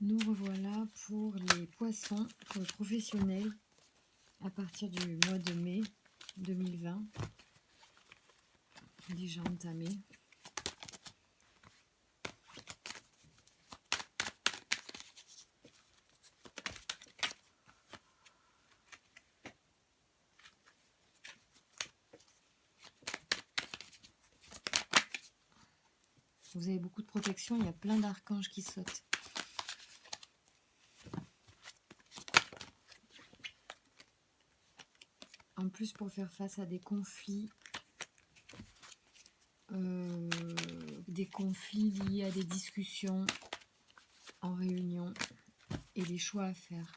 Nous revoilà pour les poissons, pour le professionnel, à partir du mois de mai 2020, déjà entamé. Vous avez beaucoup de protection, il y a plein d'archanges qui sautent. En plus, pour faire face à des conflits liés à des discussions en réunion et des choix à faire.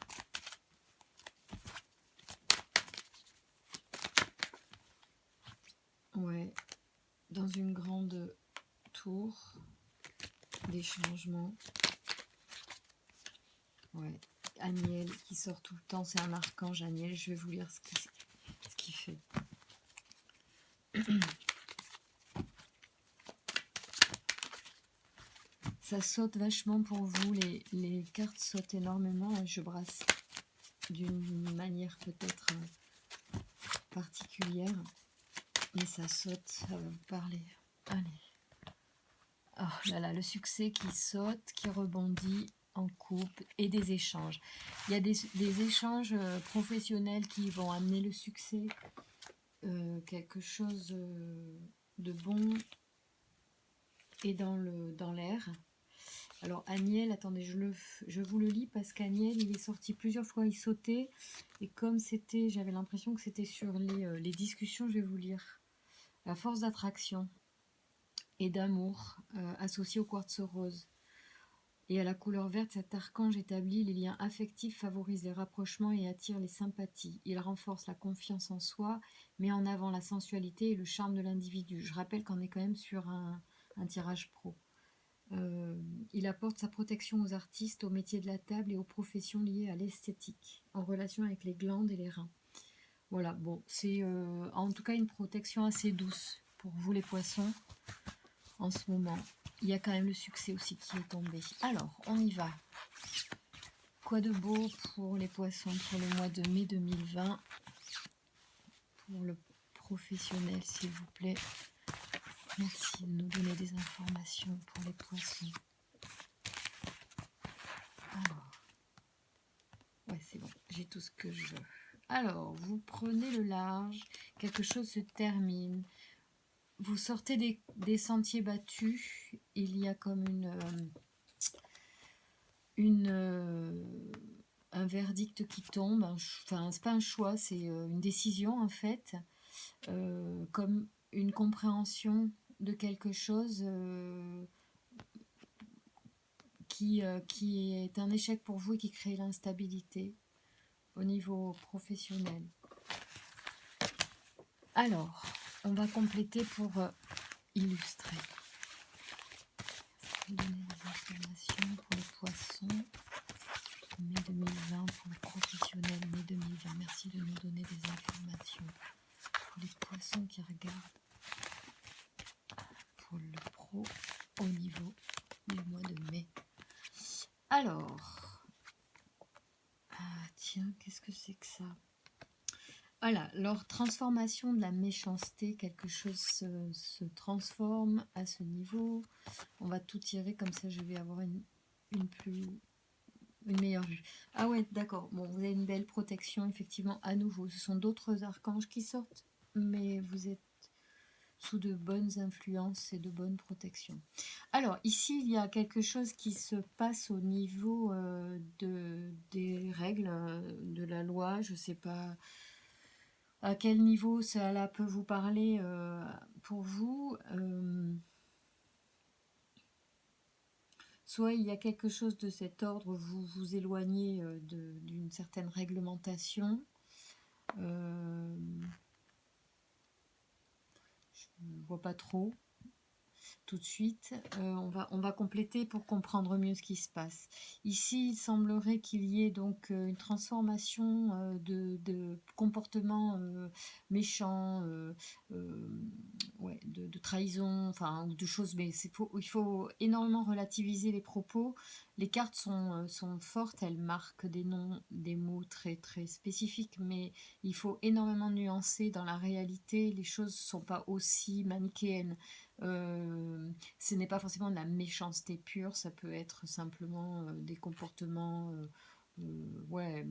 Ouais, dans une grande tour, des changements. Ouais, Aniel qui sort tout le temps, c'est un archange Aniel. Je vais vous lire ce qu'il fait. Ça saute vachement pour vous, les cartes sautent énormément. Je brasse d'une manière peut-être particulière, mais ça saute, ça va vous parler. Allez. Oh là là, le succès qui saute, qui rebondit en couple et des échanges. Il y a des échanges professionnels qui vont amener le succès, quelque chose de bon et dans l'air. Alors Aniel, attendez, je vous le lis parce qu'Aniel, il est sorti plusieurs fois, il sautait. Et comme c'était, j'avais l'impression que c'était sur les discussions, je vais vous lire. La force d'attraction et d'amour associée au quartz rose. Et à la couleur verte, cet archange établit les liens affectifs, favorise les rapprochements et attire les sympathies. Il renforce la confiance en soi, met en avant la sensualité et le charme de l'individu. Je rappelle qu'on est quand même sur un tirage pro. Il apporte sa protection aux artistes, aux métiers de la table et aux professions liées à l'esthétique, en relation avec les glandes et les reins. Voilà, bon, c'est en tout cas une protection assez douce pour vous les poissons en ce moment. Il y a quand même le succès aussi qui est tombé. Alors, on y va. Quoi de beau pour les poissons pour le mois de mai 2020? Pour le professionnel, s'il vous plaît. Merci de nous donner des informations pour les poissons. Alors, ouais, c'est bon, j'ai tout ce que je veux. Alors, vous prenez le large, quelque chose se termine. Vous sortez des sentiers battus. Il y a comme un verdict qui tombe. Enfin, c'est pas un choix, c'est une décision en fait. Comme une compréhension de quelque chose qui est un échec pour vous et qui crée l'instabilité au niveau professionnel. Alors, on va compléter pour illustrer. Je vais donner des informations pour les poissons. Mai 2020 pour le professionnel, mai 2020. Merci de nous donner des informations pour les poissons qui regardent. Pour le pro au niveau du mois de mai. Alors, tiens, qu'est-ce que c'est que ça? Voilà, leur transformation de la méchanceté, quelque chose se transforme à ce niveau. On va tout tirer, comme ça je vais avoir une meilleure vue. Ah ouais, d'accord. Bon, vous avez une belle protection, effectivement, à nouveau. Ce sont d'autres archanges qui sortent, mais vous êtes sous de bonnes influences et de bonnes protections. Alors, ici, il y a quelque chose qui se passe au niveau des règles, de la loi. Je ne sais pas à quel niveau cela peut vous parler pour vous. Soit il y a quelque chose de cet ordre, vous vous éloignez d'une certaine réglementation. Je ne vois pas trop. tout de suite. On va compléter pour comprendre mieux ce qui se passe. Ici, il semblerait qu'il y ait donc une transformation de comportements méchants, ouais, de trahison, enfin, ou de choses, mais il faut énormément relativiser les propos. Les cartes sont fortes, elles marquent des noms, des mots très très spécifiques, mais il faut énormément nuancer dans la réalité. Les choses ne sont pas aussi manichéennes. Ce n'est pas forcément de la méchanceté pure, ça peut être simplement des comportements ouais,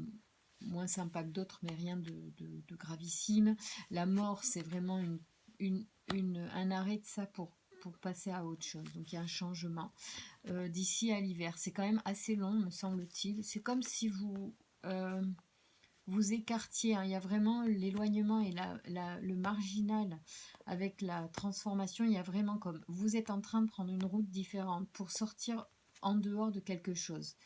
moins sympas que d'autres, mais rien de gravissime. La mort, c'est vraiment un arrêt de ça pour passer à autre chose. Donc il y a un changement d'ici à l'hiver. C'est quand même assez long, me semble-t-il. C'est comme si vous écartiez, hein. Il y a vraiment l'éloignement et le marginal avec la transformation. Il y a vraiment comme vous êtes en train de prendre une route différente pour sortir en dehors de quelque chose.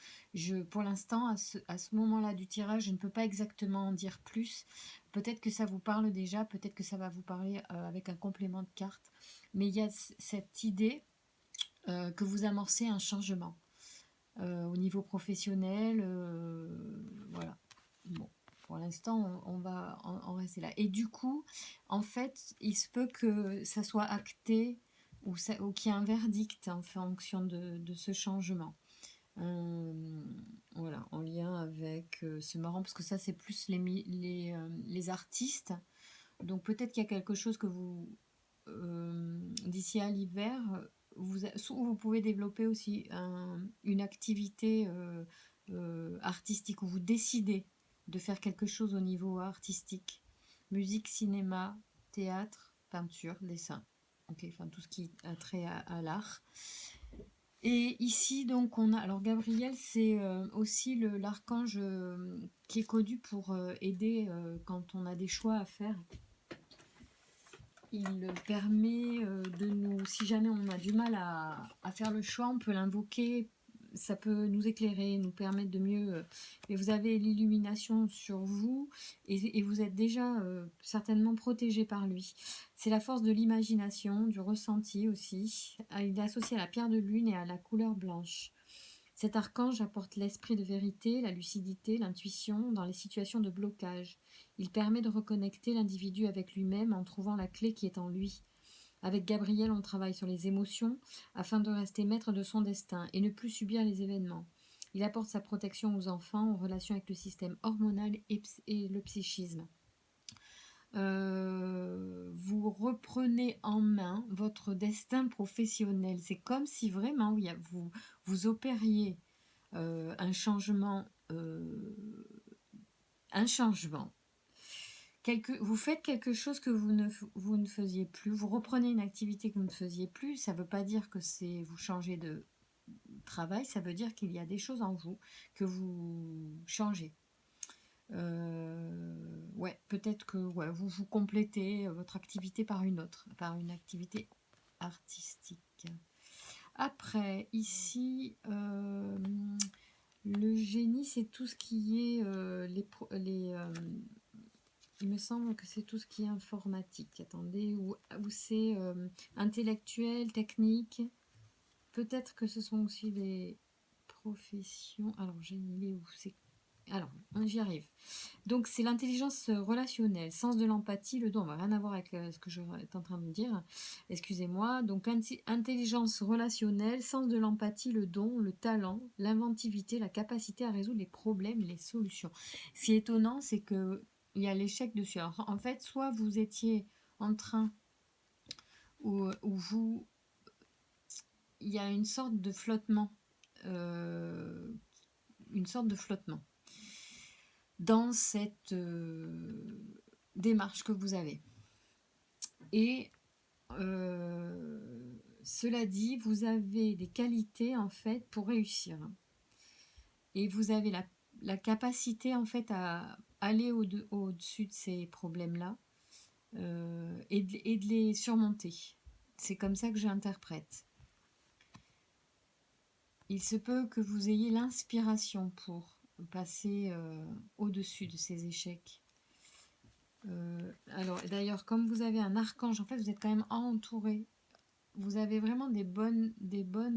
Pour l'instant, à ce moment-là du tirage, je ne peux pas exactement en dire plus. Peut-être que ça vous parle déjà, peut-être que ça va vous parler avec un complément de carte. Mais il y a cette idée que vous amorcez un changement au niveau professionnel. Voilà. Bon, pour l'instant, on va en rester là. Et du coup, en fait, il se peut que ça soit acté ou qu'il y ait un verdict en fonction de ce changement. Voilà, en lien avec c'est marrant parce que ça, c'est plus les artistes. Donc peut-être qu'il y a quelque chose que vous, d'ici à l'hiver, vous pouvez développer aussi une activité artistique où vous décidez de faire quelque chose au niveau artistique. Musique, cinéma, théâtre, peinture, dessin. Ok, enfin tout ce qui a trait à l'art. Et ici, donc, on a. Alors, Gabriel, c'est aussi l'archange qui est connu pour aider quand on a des choix à faire. Il permet de nous, si jamais on a du mal à faire le choix, on peut l'invoquer, ça peut nous éclairer, nous permettre de mieux. Et vous avez l'illumination sur vous et vous êtes déjà certainement protégé par lui. C'est la force de l'imagination, du ressenti aussi. Il est associé à la pierre de lune et à la couleur blanche. Cet archange apporte l'esprit de vérité, la lucidité, l'intuition dans les situations de blocage. Il permet de reconnecter l'individu avec lui-même en trouvant la clé qui est en lui. Avec Gabriel, on travaille sur les émotions afin de rester maître de son destin et ne plus subir les événements. Il apporte sa protection aux enfants en relation avec le système hormonal et le psychisme. Vous reprenez en main votre destin professionnel. C'est comme si vraiment vous opériez un changement. Un changement. Vous faites quelque chose que vous ne faisiez plus. Vous reprenez une activité que vous ne faisiez plus. Ça ne veut pas dire que vous changez de travail. Ça veut dire qu'il y a des choses en vous que vous changez. Ouais, peut-être que vous complétez votre activité par une autre, par une activité artistique. Après, ici, le génie, c'est tout ce qui est il me semble que c'est tout ce qui est informatique. Attendez, où c'est intellectuel, technique. Peut-être que ce sont aussi des professions. Alors, génie, où c'est. Alors, j'y arrive. Donc, c'est l'intelligence relationnelle, sens de l'empathie, le don. On va rien à voir avec ce que je suis en train de dire. Excusez-moi. Donc, intelligence relationnelle, sens de l'empathie, le don, le talent, l'inventivité, la capacité à résoudre les problèmes, les solutions. Ce qui est étonnant, c'est que il y a l'échec dessus. Alors, en fait, soit vous étiez en train où il y a une sorte de flottement. Une sorte de flottement dans cette démarche que vous avez. Et cela dit, vous avez des qualités en fait pour réussir. Et vous avez la capacité en fait à aller au-dessus de ces problèmes-là et de les surmonter. C'est comme ça que j'interprète. Il se peut que vous ayez l'inspiration pour passer au-dessus de ces échecs. Alors, d'ailleurs, comme vous avez un archange, en fait, vous êtes quand même entouré. vous avez vraiment des bonnes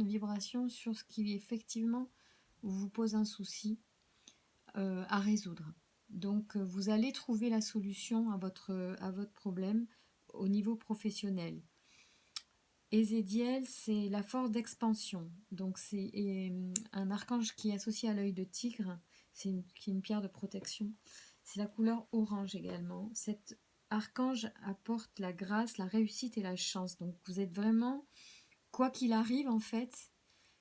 vibrations sur ce qui effectivement vous pose un souci à résoudre. Donc vous allez trouver la solution à votre problème au niveau professionnel. Ézédiel, c'est la force d'expansion. Donc c'est un archange qui est associé à l'œil de tigre, qui est une pierre de protection. C'est la couleur orange également. Cet archange apporte la grâce, la réussite et la chance. Donc vous êtes vraiment, quoi qu'il arrive en fait,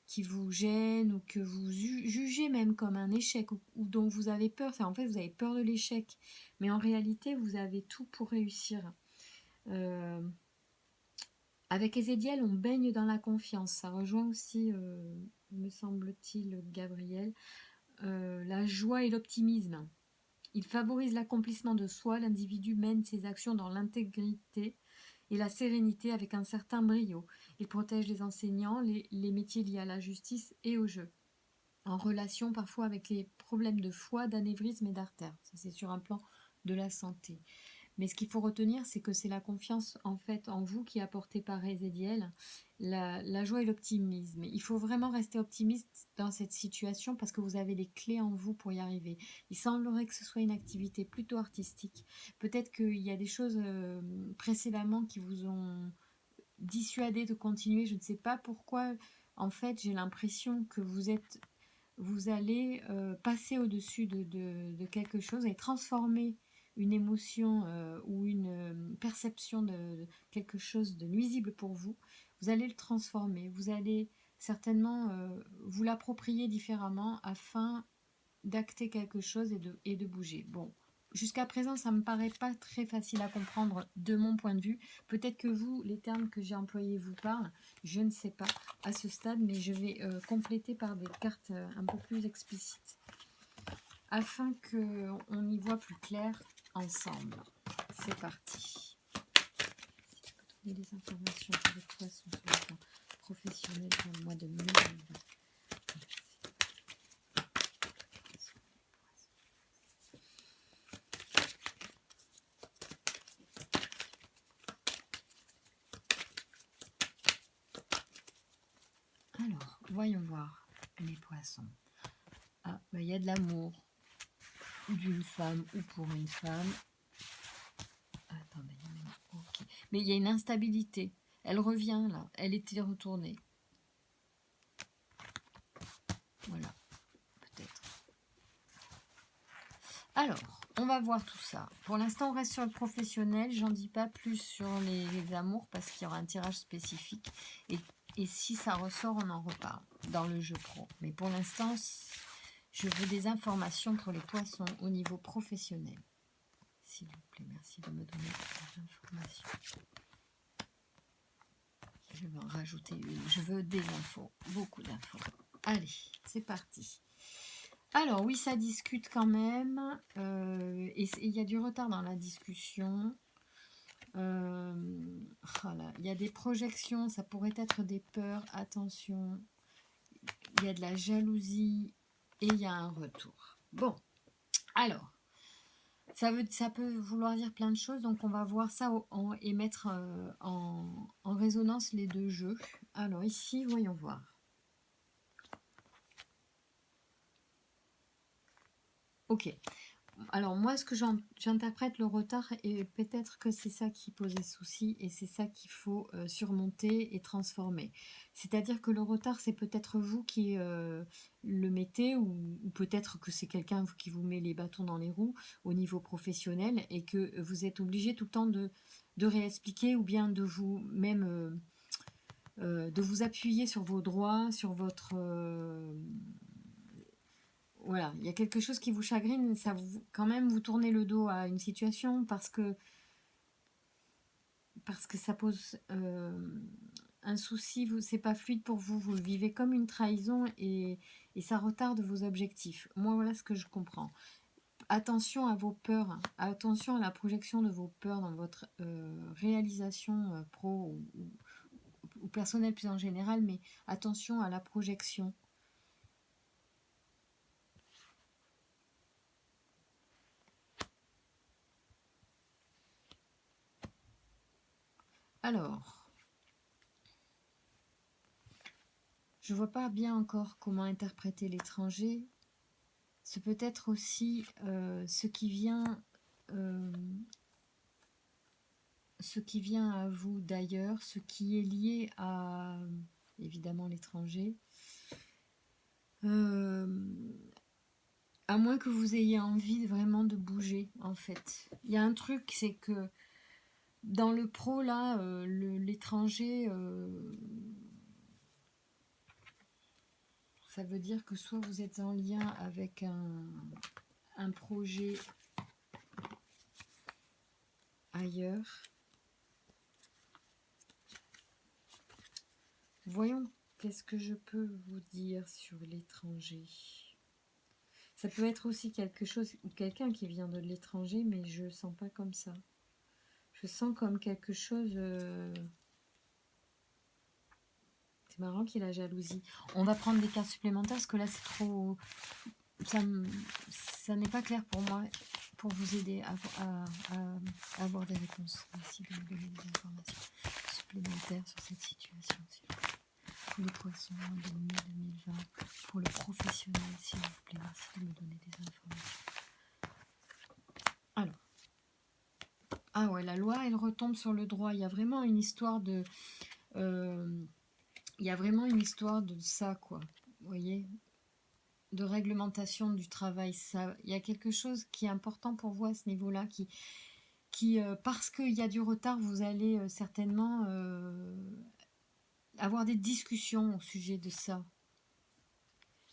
qui vous gêne ou que vous jugez même comme un échec ou dont vous avez peur. En fait, vous avez peur de l'échec. Mais en réalité, vous avez tout pour réussir. Avec Ézédiel, on baigne dans la confiance. Ça rejoint aussi, me semble-t-il, Gabriel, la joie et l'optimisme. Il favorise l'accomplissement de soi. L'individu mène ses actions dans l'intégrité et la sérénité avec un certain brio. Il protège les enseignants, les métiers liés à la justice et au jeu, en relation parfois avec les problèmes de foie, d'anévrisme et d'artère. Ça, c'est sur un plan de la santé. Mais ce qu'il faut retenir, c'est que c'est la confiance en fait en vous qui est apportée par Ézédiel, la joie et l'optimisme. Il faut vraiment rester optimiste dans cette situation parce que vous avez les clés en vous pour y arriver. Il semblerait que ce soit une activité plutôt artistique. Peut-être qu'il y a des choses précédemment qui vous ont dissuadé de continuer. Je ne sais pas pourquoi. En fait, j'ai l'impression que vous allez passer au-dessus de quelque chose et transformer une émotion ou une perception de quelque chose de nuisible pour vous. Vous allez le transformer. Vous allez certainement vous l'approprier différemment afin d'acter quelque chose et de bouger. Bon, jusqu'à présent, ça ne me paraît pas très facile à comprendre de mon point de vue. Peut-être que vous, les termes que j'ai employés vous parlent. Je ne sais pas à ce stade, mais je vais compléter par des cartes un peu plus explicites afin qu'on y voit plus clair ensemble. C'est parti. Si je peux donner des informations sur les poissons sur le plan professionnel pour le mois de mai. Alors, voyons voir les poissons. Ah, il y a de l'amour d'une femme ou pour une femme. Attendez, ok. Mais il y a une instabilité. Elle revient là. Elle était retournée. Voilà, peut-être. Alors, on va voir tout ça. Pour l'instant, on reste sur le professionnel. J'en dis pas plus sur les amours parce qu'il y aura un tirage spécifique. Et si ça ressort, on en reparle dans le jeu pro. Mais pour l'instant, je veux des informations pour les poissons au niveau professionnel. S'il vous plaît, merci de me donner des informations. Je vais en rajouter une. Je veux des infos, beaucoup d'infos. Allez, c'est parti. Alors oui, ça discute quand même. Et il y a du retard dans la discussion. Voilà. Il y a des projections, ça pourrait être des peurs. Attention. Il y a de la jalousie et il y a un retour. Bon, alors. Ça peut vouloir dire plein de choses, donc on va voir ça et mettre en résonance les deux jeux. Alors ici, voyons voir. Ok. Alors moi, ce que j'interprète le retard, et peut-être que c'est ça qui posait souci, et c'est ça qu'il faut surmonter et transformer. C'est-à-dire que le retard, c'est peut-être vous qui le mettez, ou peut-être que c'est quelqu'un qui vous met les bâtons dans les roues au niveau professionnel, et que vous êtes obligé tout le temps de réexpliquer, ou bien de vous-même de vous appuyer sur vos droits, sur votre... voilà, il y a quelque chose qui vous chagrine, quand même vous tournez le dos à une situation parce que ça pose un souci, c'est pas fluide pour vous, vous le vivez comme une trahison et ça retarde vos objectifs. Moi, voilà ce que je comprends. Attention à vos peurs, attention à la projection de vos peurs dans votre réalisation pro ou personnelle plus en général, mais attention à la projection. Alors, Je vois pas bien encore comment interpréter l'étranger. C'est peut-être aussi ce qui vient à vous d'ailleurs, ce qui est lié à évidemment l'étranger. À moins que vous ayez envie vraiment de bouger, en fait. Il y a un truc, c'est que dans le pro, là, l'étranger, ça veut dire que soit vous êtes en lien avec un projet ailleurs. Voyons, qu'est-ce que je peux vous dire sur l'étranger? Ça peut être aussi quelque chose, ou quelqu'un qui vient de l'étranger, mais je le sens pas comme ça. Je sens comme quelque chose... C'est marrant qu'il y ait la jalousie. On va prendre des cartes supplémentaires parce que là c'est trop... Ça n'est pas clair pour moi, pour vous aider à avoir des réponses. Merci de me donner des informations supplémentaires sur cette situation. Pour les poissons de mai 2020, pour le professionnel, s'il vous plaît, merci de me donner des informations. Alors, ah ouais, la loi, elle retombe sur le droit. Il y a vraiment une histoire de... il y a vraiment une histoire de ça, quoi. Vous voyez, de réglementation du travail. Ça, il y a quelque chose qui est important pour vous à ce niveau-là, parce qu'il y a du retard, vous allez certainement avoir des discussions au sujet de ça.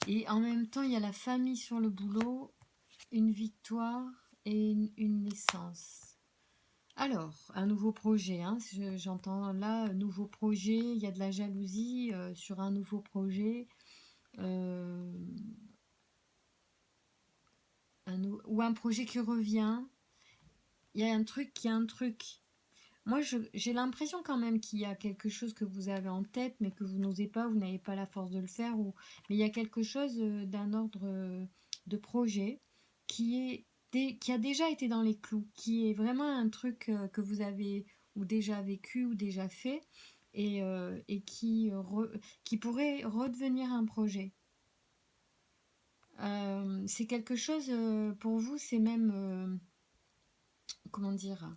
Et en même temps, il y a la famille sur le boulot, une victoire et une naissance. Alors, un nouveau projet, hein, j'entends là, nouveau projet, il y a de la jalousie sur un nouveau projet. Ou un projet qui revient. Il y a un truc. Moi, j'ai l'impression quand même qu'il y a quelque chose que vous avez en tête, mais que vous n'osez pas, vous n'avez pas la force de le faire. Mais il y a quelque chose d'un ordre de projet qui a déjà été dans les clous, qui est vraiment un truc que vous avez ou déjà vécu ou déjà fait, et qui pourrait redevenir un projet. C'est quelque chose, pour vous, c'est même, comment dire,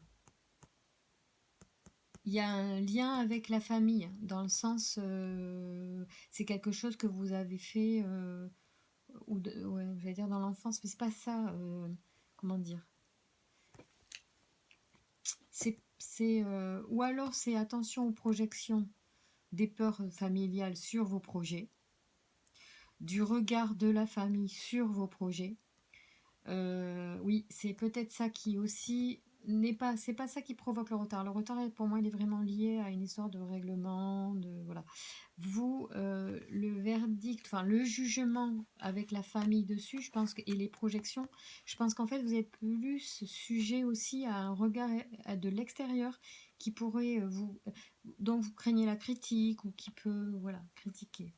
il y a un lien avec la famille, dans le sens, c'est quelque chose que vous avez fait, ouais, j'allais dire dans l'enfance, mais c'est pas ça, comment dire, ou alors c'est attention aux projections des peurs familiales sur vos projets, du regard de la famille sur vos projets. Oui, c'est peut-être ça qui aussi c'est pas ça qui provoque le retard. Le retard, pour moi, il est vraiment lié à une histoire de règlement, voilà. Vous, le verdict, enfin le jugement avec la famille dessus, je pense et les projections, je pense qu'en fait vous êtes plus sujet aussi à un regard de l'extérieur qui pourrait dont vous craignez la critique ou qui peut, voilà, critiquer.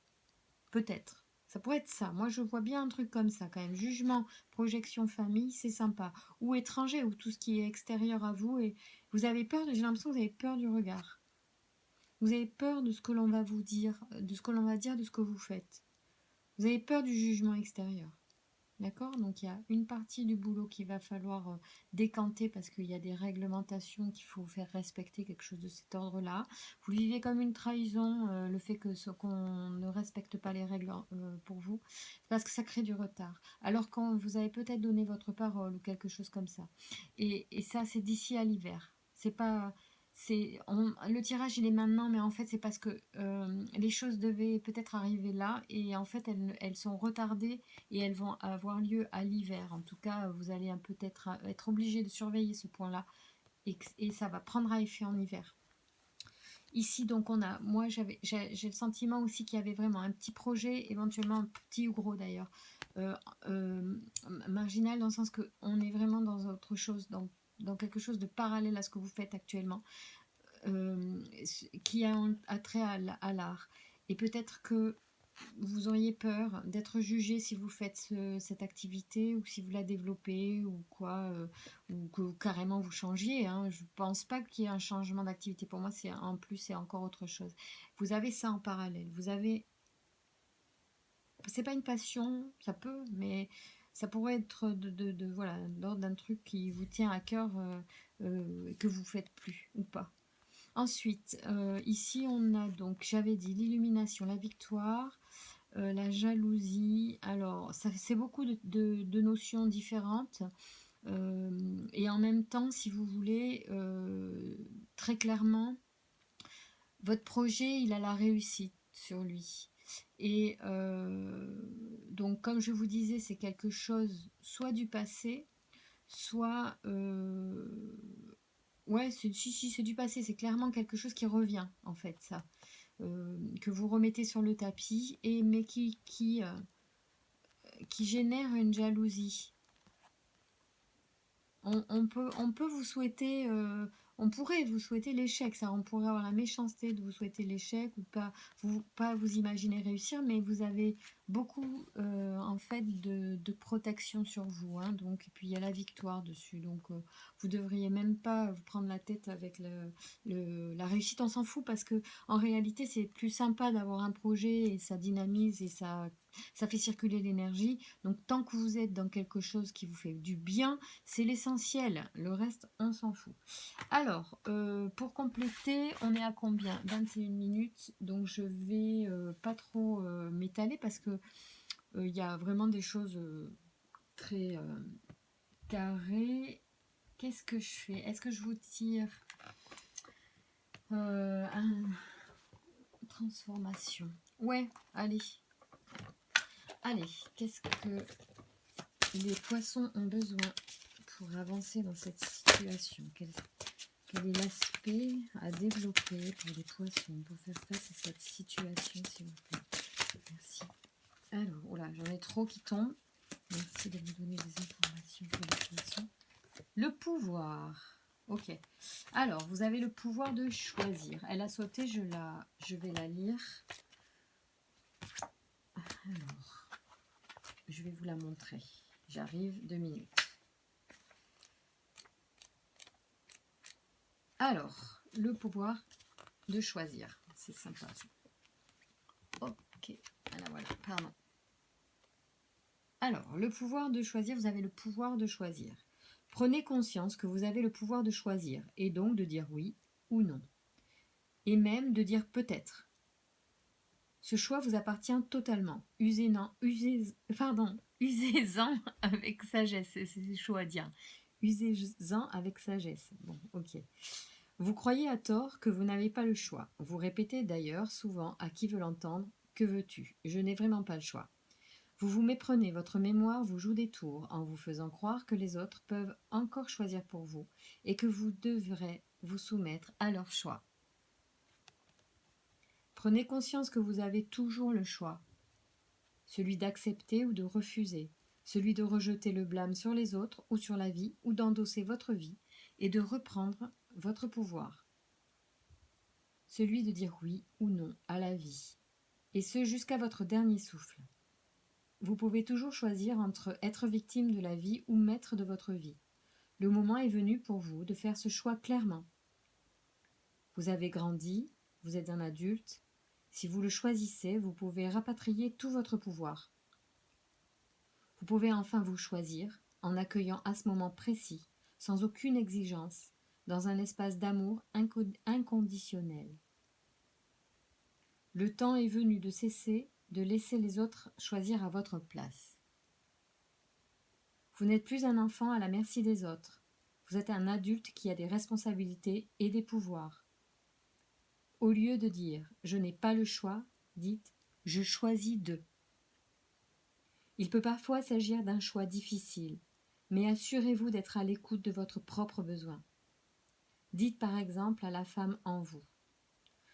Peut-être. Ça pourrait être ça. Moi, je vois bien un truc comme ça quand même. Jugement, projection, famille, c'est sympa. Ou étranger, ou tout ce qui est extérieur à vous. Et vous avez peur, j'ai l'impression que vous avez peur du regard. Vous avez peur de ce que l'on va vous dire, de ce que l'on va dire, de ce que vous faites. Vous avez peur du jugement extérieur. D'accord? Donc il y a une partie du boulot qu'il va falloir décanter parce qu'il y a des réglementations qu'il faut faire respecter, quelque chose de cet ordre-là. Vous le vivez comme une trahison, le fait qu'on ne respecte pas les règles pour vous, parce que ça crée du retard. Alors quand vous avez peut-être donné votre parole ou quelque chose comme ça. Et ça, c'est d'ici à l'hiver. C'est pas... le tirage il est maintenant, mais en fait c'est parce que les choses devaient peut-être arriver là et en fait elles sont retardées et elles vont avoir lieu à l'hiver. En tout cas, vous allez peut-être être obligé de surveiller ce point-là, et ça va prendre à effet en hiver. Ici, donc, moi, j'ai le sentiment aussi qu'il y avait vraiment un petit projet, éventuellement petit ou gros d'ailleurs, marginal, dans le sens qu'on est vraiment dans autre chose, dans quelque chose de parallèle à ce que vous faites actuellement, qui a trait à l'art. Et peut-être que vous auriez peur d'être jugé si vous faites cette activité ou si vous la développez ou quoi, ou que carrément vous changiez. Hein. Je ne pense pas qu'il y ait un changement d'activité. Pour moi, en plus, c'est encore autre chose. Vous avez ça en parallèle. Vous avez c'est pas une passion, ça peut, mais ça pourrait être voilà, lors d'un truc qui vous tient à cœur, que vous faites plus ou pas. Ensuite, ici on a donc, j'avais dit l'illumination, la victoire, la jalousie. Alors, c'est beaucoup de notions différentes. Et en même temps, si vous voulez, très clairement, votre projet, il a la réussite sur lui. Et donc, comme je vous disais, c'est quelque chose soit du passé, soit... ouais, si, c'est du passé, c'est clairement quelque chose qui revient, en fait, ça. Que vous remettez sur le tapis, mais qui génère une jalousie. On peut vous souhaiter, on pourrait vous souhaiter l'échec, ça, on pourrait avoir la méchanceté de vous souhaiter l'échec ou pas vous imaginer réussir, mais vous avez beaucoup en fait de protection sur vous, hein, donc, et puis il y a la victoire dessus, donc vous devriez même pas vous prendre la tête avec la réussite, on s'en fout parce que en réalité c'est plus sympa d'avoir un projet et ça dynamise et ça fait circuler l'énergie, donc tant que vous êtes dans quelque chose qui vous fait du bien, c'est l'essentiel, le reste, on s'en fout. Alors, pour compléter, on est à combien? 21 minutes, donc je vais pas trop m'étaler parce que il y a vraiment des choses très carrées. Qu'est-ce que je fais? Est-ce que je vous tire un transformation? Ouais, allez. Allez, qu'est-ce que les poissons ont besoin pour avancer dans cette situation? Quel est l'aspect à développer pour les poissons pour faire face à cette situation, s'il vous plaît? Merci. Alors, oh là, j'en ai trop qui tombent. Merci de me donner des informations pour les poissons. Le pouvoir. Ok. Alors, vous avez le pouvoir de choisir. Elle a sauté, je vais la lire. Alors, je vais vous la montrer. J'arrive, 2 minutes. Alors, le pouvoir de choisir. C'est sympa ça. Ok, voilà, pardon. Alors, le pouvoir de choisir, vous avez le pouvoir de choisir. Prenez conscience que vous avez le pouvoir de choisir, et donc de dire oui ou non. Et même de dire peut-être. Ce choix vous appartient totalement. Usez-en avec sagesse. C'est chaud à dire. Usez-en avec sagesse. Bon, ok. Vous croyez à tort que vous n'avez pas le choix. Vous répétez d'ailleurs souvent à qui veut l'entendre: que veux-tu? Je n'ai vraiment pas le choix. Vous vous méprenez, votre mémoire vous joue des tours en vous faisant croire que les autres peuvent encore choisir pour vous et que vous devrez vous soumettre à leur choix. Prenez conscience que vous avez toujours le choix, celui d'accepter ou de refuser, celui de rejeter le blâme sur les autres ou sur la vie, ou d'endosser votre vie et de reprendre votre pouvoir, celui de dire oui ou non à la vie, et ce jusqu'à votre dernier souffle. Vous pouvez toujours choisir entre être victime de la vie ou maître de votre vie. Le moment est venu pour vous de faire ce choix clairement. Vous avez grandi, vous êtes un adulte. Si vous le choisissez, vous pouvez rapatrier tout votre pouvoir. Vous pouvez enfin vous choisir en accueillant à ce moment précis, sans aucune exigence, dans un espace d'amour inconditionnel. Le temps est venu de cesser de laisser les autres choisir à votre place. Vous n'êtes plus un enfant à la merci des autres. Vous êtes un adulte qui a des responsabilités et des pouvoirs. Au lieu de dire « je n'ai pas le choix », dites « je choisis de ». Il peut parfois s'agir d'un choix difficile, mais assurez-vous d'être à l'écoute de votre propre besoin. Dites par exemple à la femme en vous: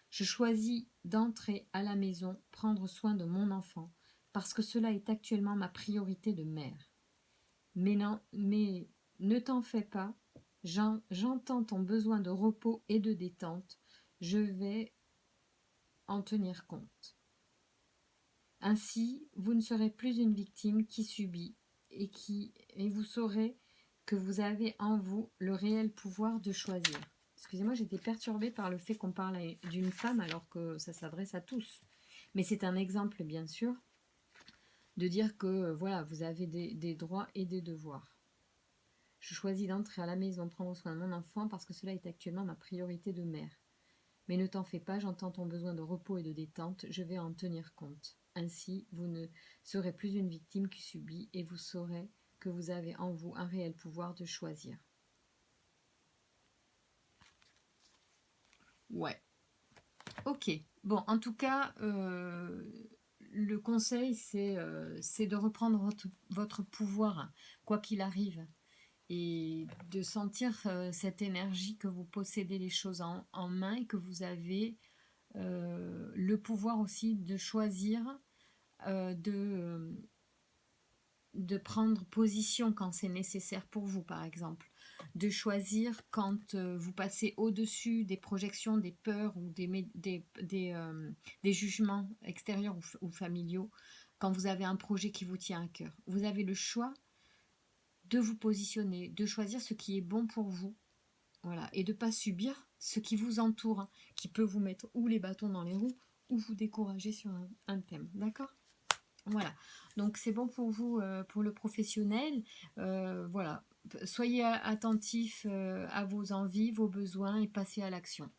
je choisis d'entrer à la maison prendre soin de mon enfant parce que cela est actuellement ma priorité de mère. Mais ne t'en fais pas, j'entends ton besoin de repos et de détente, je vais en tenir compte. Ainsi, vous ne serez plus une victime qui subit et vous saurez que vous avez en vous le réel pouvoir de choisir. Excusez-moi, j'étais perturbée par le fait qu'on parle d'une femme alors que ça s'adresse à tous. Mais c'est un exemple, bien sûr. de dire que voilà, vous avez des droits et des devoirs. Je choisis d'entrer à la maison, prendre soin de mon enfant parce que cela est actuellement ma priorité de mère. Mais ne t'en fais pas, j'entends ton besoin de repos et de détente, je vais en tenir compte. Ainsi, vous ne serez plus une victime qui subit et vous saurez que vous avez en vous un réel pouvoir de choisir. Ouais, ok. Bon, en tout cas, le conseil, c'est de reprendre votre pouvoir, quoi qu'il arrive, et de sentir cette énergie que vous possédez les choses en main et que vous avez le pouvoir aussi de choisir, euh, de, euh, de prendre position quand c'est nécessaire pour vous, par exemple. De choisir quand vous passez au-dessus des projections, des peurs ou des jugements extérieurs ou familiaux, quand vous avez un projet qui vous tient à cœur. Vous avez le choix de vous positionner, de choisir ce qui est bon pour vous, voilà, et de ne pas subir ce qui vous entoure, hein, qui peut vous mettre ou les bâtons dans les roues ou vous décourager sur un thème, d'accord? Voilà, donc c'est bon pour vous, pour le professionnel. Voilà, soyez attentif à vos envies, vos besoins et passez à l'action.